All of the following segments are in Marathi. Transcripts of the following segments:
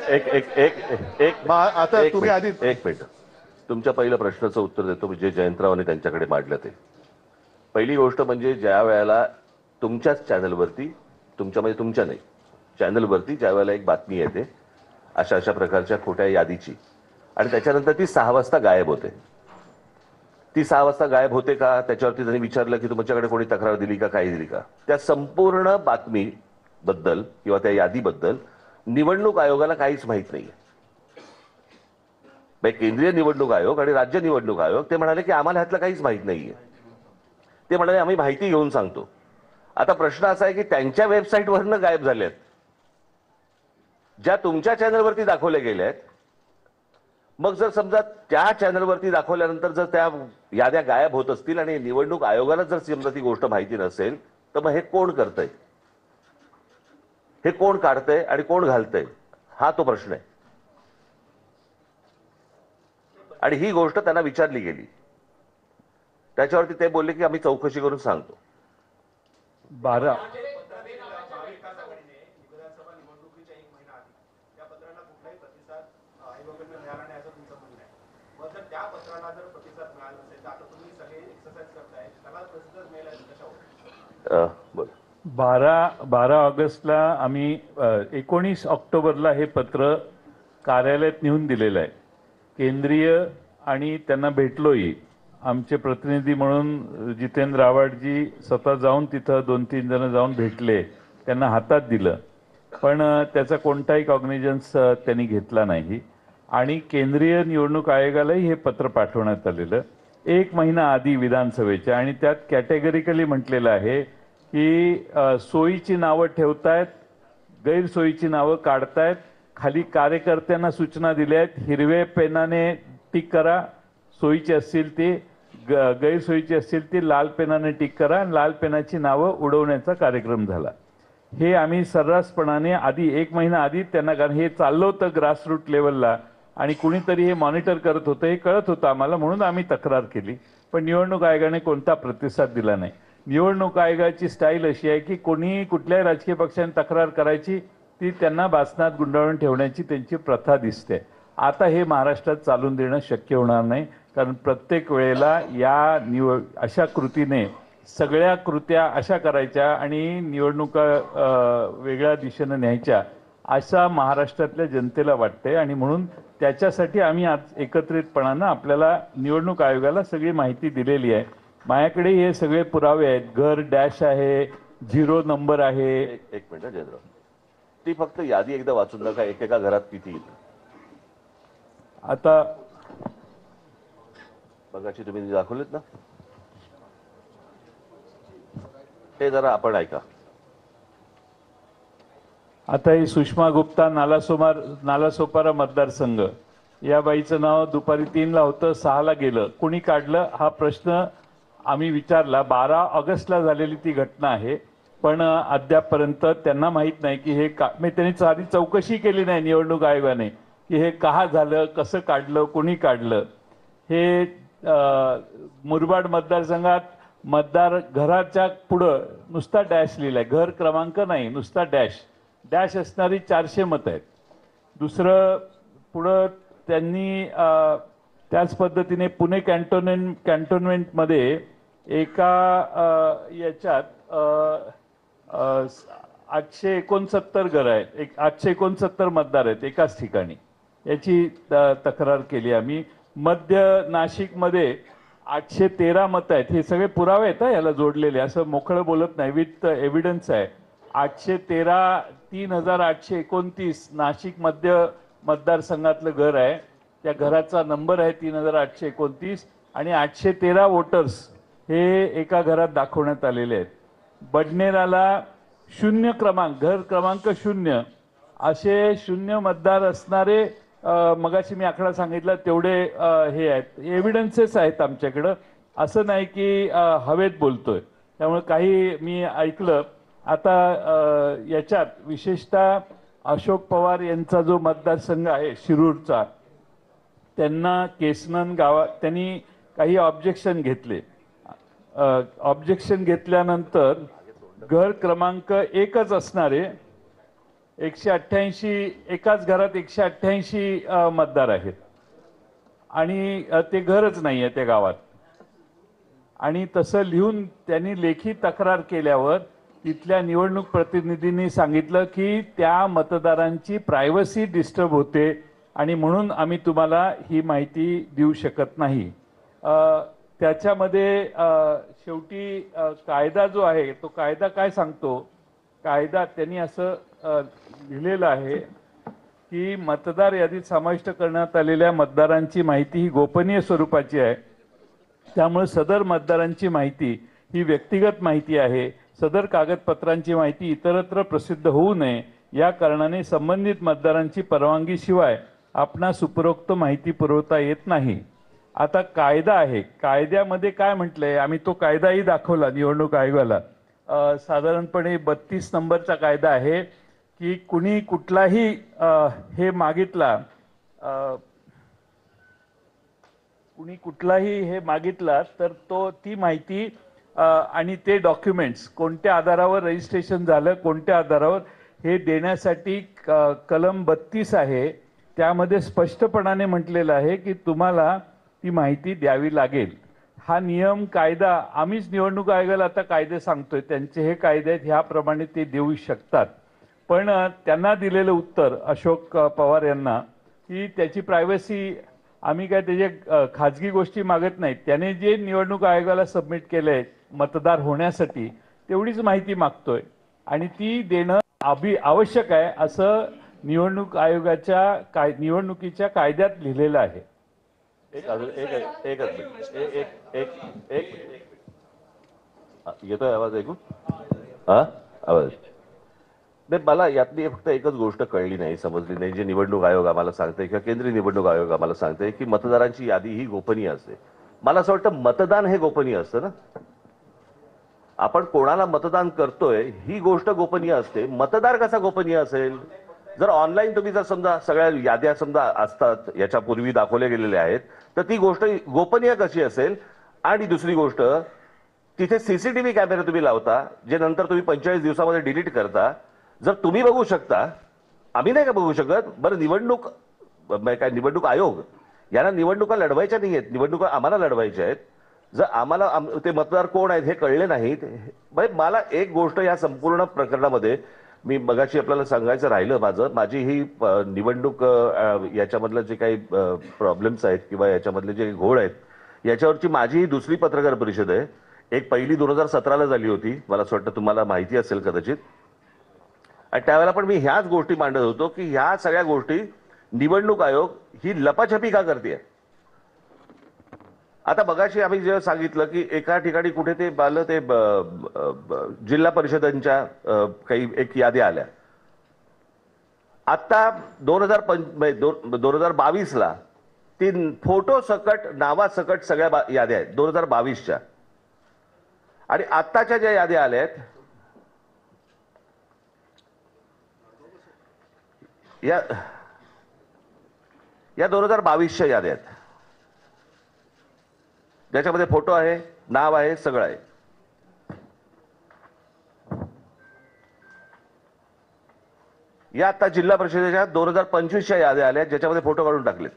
एक एक एक एक आता एक तुम्ही मिनिट, आधी एक मिनिट. तुमच्या पहिल्या प्रश्नाचं उत्तर देतो जे जयंतरावांनी त्यांच्याकडे मांडलं ते. पहिली गोष्ट म्हणजे ज्या वेळेला तुमच्याच चॅनलवरती, तुमच्या म्हणजे तुमच्या नाही, चॅनलवरती ज्या वेळेला एक बातमी येते अशा अशा प्रकारच्या खोट्या यादीची, आणि त्याच्यानंतर ती 6 वाजता गायब होते. ती 6 वाजता गायब होते का, त्याच्यावरती त्यांनी विचारलं की तुमच्याकडे कोणी तक्रार दिली का, काही दिली का. त्या संपूर्ण बातमीबद्दल किंवा त्या यादीबद्दल निवडणूक आयोगाला काहीच माहीत नाहीये. केंद्रीय निवडणूक आयोग आणि राज्य निवडणूक आयोग ते म्हणाले की आम्हाला ह्यातलं काहीच माहीत नाहीये. ते म्हणाले आम्ही माहिती घेऊन सांगतो. आता प्रश्न असा आहे की त्यांच्या वेबसाईटवरनं गायब झाल्यात, ज्या तुमच्या चॅनलवरती दाखवल्या गेल्या आहेत. मग जर समजा त्या चॅनलवरती दाखवल्यानंतर जर त्या याद्या गायब होत असतील आणि निवडणूक आयोगाला जर समजा ती गोष्ट माहिती नसेल, तर मग हे कोण करतंय, हे कोण काढतंय आणि कोण घालतंय, हा तो प्रश्न आहे. आणि ही गोष्ट त्यांना विचारली गेली, त्याच्यावरती ते बोलले की आम्ही चौकशी करून सांगतो. 12 बोल. 12 ऑगस्टला आम्ही 19 ऑक्टोबरला हे पत्र कार्यालयात नेऊन दिलेलं आहे. केंद्रीय आणि त्यांना भेटलोही. आमचे प्रतिनिधी म्हणून जितेंद्र आव्हाडजी स्वतः जाऊन तिथं 2-3 जण जाऊन भेटले, त्यांना हातात दिलं, पण त्याचा कोणताही कॉग्निजन्स त्यांनी घेतला नाही. आणि केंद्रीय निवडणूक आयोगालाही हे पत्र पाठवण्यात आलेलं 1 महिना आधी विधानसभेच्या, आणि त्यात कॅटेगरिकली म्हटलेलं आहे की सोयीची नावं ठेवतायत, गैरसोयीची नावं काढतायत. खाली कार्यकर्त्यांना सूचना दिल्या आहेत, हिरव्या पेनाने टिक करा, सोयीची असतील ती, गैरसोयीची असतील ती लाल पेनाने टिक करा, आणि लाल पेनाची नावं उडवण्याचा कार्यक्रम झाला. हे आम्ही सर्रासपणाने आधी 1 महिना आधी त्यांना, कारण हे चाललं होतं ग्रासरूट लेवलला आणि कुणीतरी हे मॉनिटर करत होतं, हे कळत होतं आम्हाला, म्हणून आम्ही तक्रार केली. पण निवडणूक आयोगाने कोणता प्रतिसाद दिला नाही. निवडणूक आयोगाची स्टाईल अशी आहे की कोणी कुठल्याही राजकीय पक्षाने तक्रार करायची, ती त्यांना बासनात गुंडाळून ठेवण्याची त्यांची प्रथा दिसते. आता हे महाराष्ट्रात चालून देणं शक्य होणार नाही, कारण प्रत्येक वेळेला या अशा कृतीने सगळ्या कृत्या अशा करायच्या आणि निवडणुका वेगळ्या दिशेने न्यायच्या, अशा महाराष्ट्रातल्या जनतेला वाटते. आणि म्हणून त्याच्यासाठी आम्ही आज एकत्रितपणानं आपल्याला निवडणूक आयोगाला सगळी माहिती दिलेली आहे. माझ्याकडे हे सगळे पुरावे आहेत. घर डॅश आहे, 0 नंबर आहे. एक मिनिट जयंतराव, ती फक्त यादी एकदा वाचून नका, एकेका घरात किती येईल. आता बघाची तुम्ही दाखवलीत ना, हे जरा आपण ऐका. आता ही सुषमा गुप्ता, नालासोपारा मतदारसंघ, या बाईचं नाव दुपारी 3ला होतं, 6ला गेलं. कुणी काढलं हा प्रश्न आम्ही विचारला. 12 ऑगस्टला झालेली ती घटना आहे, पण अद्यापपर्यंत त्यांना माहीत नाही की हे त्यांनी साधी चौकशी केली नाही निवडणूक आयोगाने की हे का झालं, कसं काढलं, कुणी काढलं. हे मुरबाड मतदारसंघात मतदार घराच्या पुढं नुसता डॅश लिहिलाय, घर क्रमांक नाही, नुसता डॅश असणारी 400 मतं आहेत. दुसरं पुढं त्यांनी त्याच पद्धतीने पुणे कॅन्टोन्मेंटमध्ये एका याच्यात 869 घरं आहेत, 869 मतदार आहेत एकाच ठिकाणी, याची तक्रार केली आम्ही. मध्य नाशिकमध्ये 813 मतं आहेत. हे सगळे पुरावे आहेत याला जोडलेले, असं मोकळं बोलत नाही, विथ एव्हिडन्स आहे. 813 3829 नाशिक मध्य मतदारसंघातलं घर आहे. त्या घराचा नंबर आहे 3829 आणि 813 वोटर्स हे एका घरात दाखवण्यात आलेले आहेत. बडनेराला 0 क्रमांक, घर क्रमांक 0 असे 0 मतदार असणारे, मगाशी मी आकडा सांगितला तेवढे हे आहेत, एव्हिडन्सेस आहेत आमच्याकडं. असं नाही की हवेत बोलतोय. त्यामुळे काही मी ऐकलं. आता याच्यात विशेषतः अशोक पवार यांचा जो मतदारसंघ आहे शिरूरचा, त्यांना केसनन गावात त्यांनी काही ऑब्जेक्शन घेतले. ऑब्जेक्शन घेतल्यानंतर घर क्रमांक 1च असणारे 188 एकाच घरात 188 मतदार आहेत आणि ते घरच नाही आहे त्या गावात. आणि तसं लिहून त्यांनी लेखी तक्रार केल्यावर तिथल्या निवडणूक प्रतिनिधींनी सांगितलं की त्या मतदारांची प्रायव्हसी डिस्टर्ब होते आणि म्हणून आम्ही तुम्हाला ही माहिती देऊ शकत नाही. त्याच्यामध्ये शेवटी कायदा जो आहे तो कायदा काय सांगतो, कायदा त्यांनी असं लिहिलेलं आहे की मतदार यादीत समाविष्ट करण्यात आलेल्या मतदारांची माहिती ही गोपनीय स्वरूपाची आहे. त्यामुळे सदर मतदारांची माहिती ही व्यक्तिगत माहिती आहे. सदर कागदपत्रांची माहिती इतरत्र प्रसिद्ध होऊ नये या कारणाने संबंधित मतदारांची परवानगीशिवाय आपणास उपरोक्त माहिती पुरवता येत नाही. आता कायदा आहे, कायद्यामध्ये काय म्हटलंय, आम्ही तो कायदाही दाखवला निवडणूक आयोगाला. साधारणपणे 32 नंबरचा कायदा आहे की कुणी कुठलाही हे मागितला, कुणी कुठलाही हे मागितला तर तो ती माहिती आणि ते डॉक्युमेंट्स कोणत्या आधारावर रजिस्ट्रेशन झालं, कोणत्या आधारावर हे देण्यासाठी कलम 32 आहे. त्यामध्ये स्पष्टपणाने म्हटलेलं आहे की तुम्हाला ती माहिती द्यावी लागेल. हा नियम कायदा आम्हीच निवडणूक आयोगाला आता कायदे सांगतोय, त्यांचे हे कायदे आहेत, ह्याप्रमाणे ते देऊ शकतात. पण त्यांना दिलेलं उत्तर अशोक पवार यांना की त्याची प्रायव्हसी, आम्ही काय त्याचे खाजगी गोष्टी मागत नाहीत. त्याने जे निवडणूक आयोगाला सबमिट केलंय मतदार होण्यासाठी तेवढीच माहिती मागतोय आणि ती देणं आवश्यक आहे असं निवडणूक आयोगाच्या निवडणुकीच्या कायद्यात लिहिलेलं आहे. येतोय आवाज ऐकून? हा आवाज नाही. मला यातली फक्त एकच गोष्ट कळली नाही, समजली नाही, जे निवडणूक आयोग आम्हाला सांगते किंवा केंद्रीय निवडणूक आयोग आम्हाला सांगते की मतदारांची यादी ही गोपनीय असते. मला असं वाटतं मतदान हे गोपनीय असतं ना. आपण कोणाला मतदान करतोय ही गोष्ट गोपनीय असते. मतदार कसा गोपनीय असेल? जर ऑनलाईन तुम्ही जर समजा सगळ्या याद्या समजा असतात, याच्यापूर्वी दाखवल्या गेलेल्या आहेत, तर ती गोष्ट गोपनीय कशी असेल? आणि दुसरी गोष्ट, तिथे सीसीटीव्ही कॅमेरे तुम्ही लावता, जे नंतर तुम्ही 45 दिवसामध्ये डिलीट करता. जर तुम्ही बघू शकता, आम्ही नाही का बघू शकत? बरं, निवडणूक आयोग यांना निवडणुका लढवायच्या नाही आहेत, निवडणुका आम्हाला लढवायच्या आहेत. जर आम्हाला ते मतदार कोण आहेत हे कळले नाहीत, मला एक गोष्ट या संपूर्ण प्रकरणामध्ये मी मगाशी आपल्याला सांगायचं राहिलं, माझी ही निवडणूक याच्यामधलं जे काही प्रॉब्लेम्स आहेत किंवा याच्यामधले जे घोळ आहेत, याच्यावरची माझी ही दुसरी पत्रकार परिषद आहे. एक पहिली 2017ला झाली होती, मला असं वाटतं तुम्हाला माहिती असेल कदाचित. आणि त्यावेळेला पण मी ह्याच गोष्टी मांडत होतो की ह्या सगळ्या गोष्टी निवडणूक आयोग ही लपाछपी का करते. आता मगाशी आम्ही जे सांगितलं की एका ठिकाणी कुठे ते जिल्हा परिषदांच्या काही एक याद्या आल्या. आता 2022ला 3 फोटो सकट नावासकट सगळ्या याद्या आहेत 2022च्या. आणि आत्ताच्या ज्या याद्या आल्या आहेत या 2022च्या याद्या आहेत, ज्याच्यामध्ये फोटो आहे, नाव आहे, सगळं आहे. या आता जिल्हा परिषदेच्या 2025च्या याद्या आल्या ज्याच्यामध्ये फोटो काढून टाकलेत.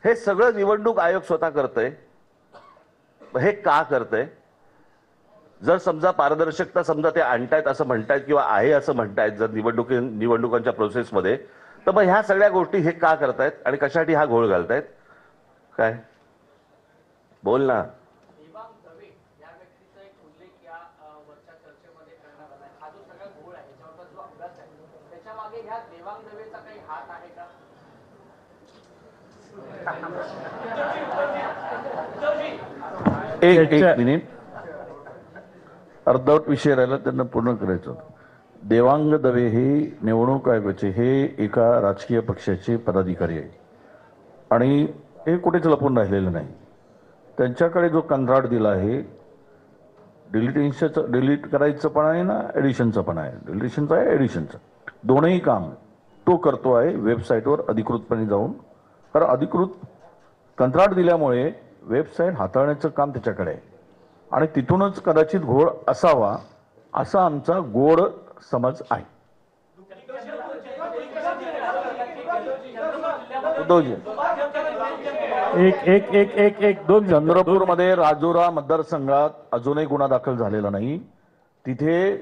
हे सगळं निवडणूक आयोग स्वतः करतंय. हे का करतंय? जर समजा पारदर्शकता समजा ते आणतायत असं म्हणतायत किंवा आहे असं म्हणतायत जर निवडणुकांच्या प्रोसेसमध्ये, तर मग ह्या सगळ्या गोष्टी हे का करतायत आणि कशासाठी हा घोळ घालतायत? काय बोल ना. एक मिनिट, अर्धवट विषय राहिला त्यांना पूर्ण करायचं होतं. देवांग दवे हे निवडणूक आयोगाचे हे एका राजकीय पक्षाचे पदाधिकारी आहे आणि हे कुठेच लपून राहिलेलं नाही. त्यांच्याकडे जो कंत्राट दिला आहे, डिलीट करायचं पण आहे ना, एडिशनचं पण आहे. डिलिशनचं आहे, एडिशनचं, दोनही काम तो करतो आहे वेबसाईटवर अधिकृतपणे जाऊन. कारण अधिकृत कंत्राट दिल्यामुळे वेबसाईट हाताळण्याचं काम त्याच्याकडे आहे आणि तिथूनच कदाचित घोळ असावा असा आमचा गोड समज आहे. उद्धवजी, एक दोन चंद्रपूरमध्ये राजुरा मतदारसंघात अजूनही गुन्हा दाखल झालेला नाही. तिथे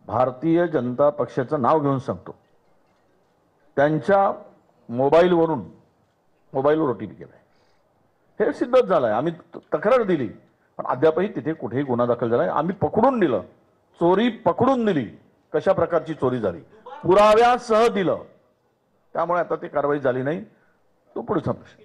भारतीय जनता पक्षाचं नाव घेऊन सांगतो, त्यांच्या मोबाईलवर ओटीपी केलाय. हे सिद्धच झालंय. आम्ही तक्रार दिली पण अद्यापही तिथे कुठेही गुन्हा दाखल झालाय. आम्ही पकडून दिलं, चोरी पकडून दिली, कशा प्रकारची चोरी झाली पुराव्यासह दिलं. त्यामुळे आता ती कारवाई झाली नाही. तो पुढचा प्रश्न.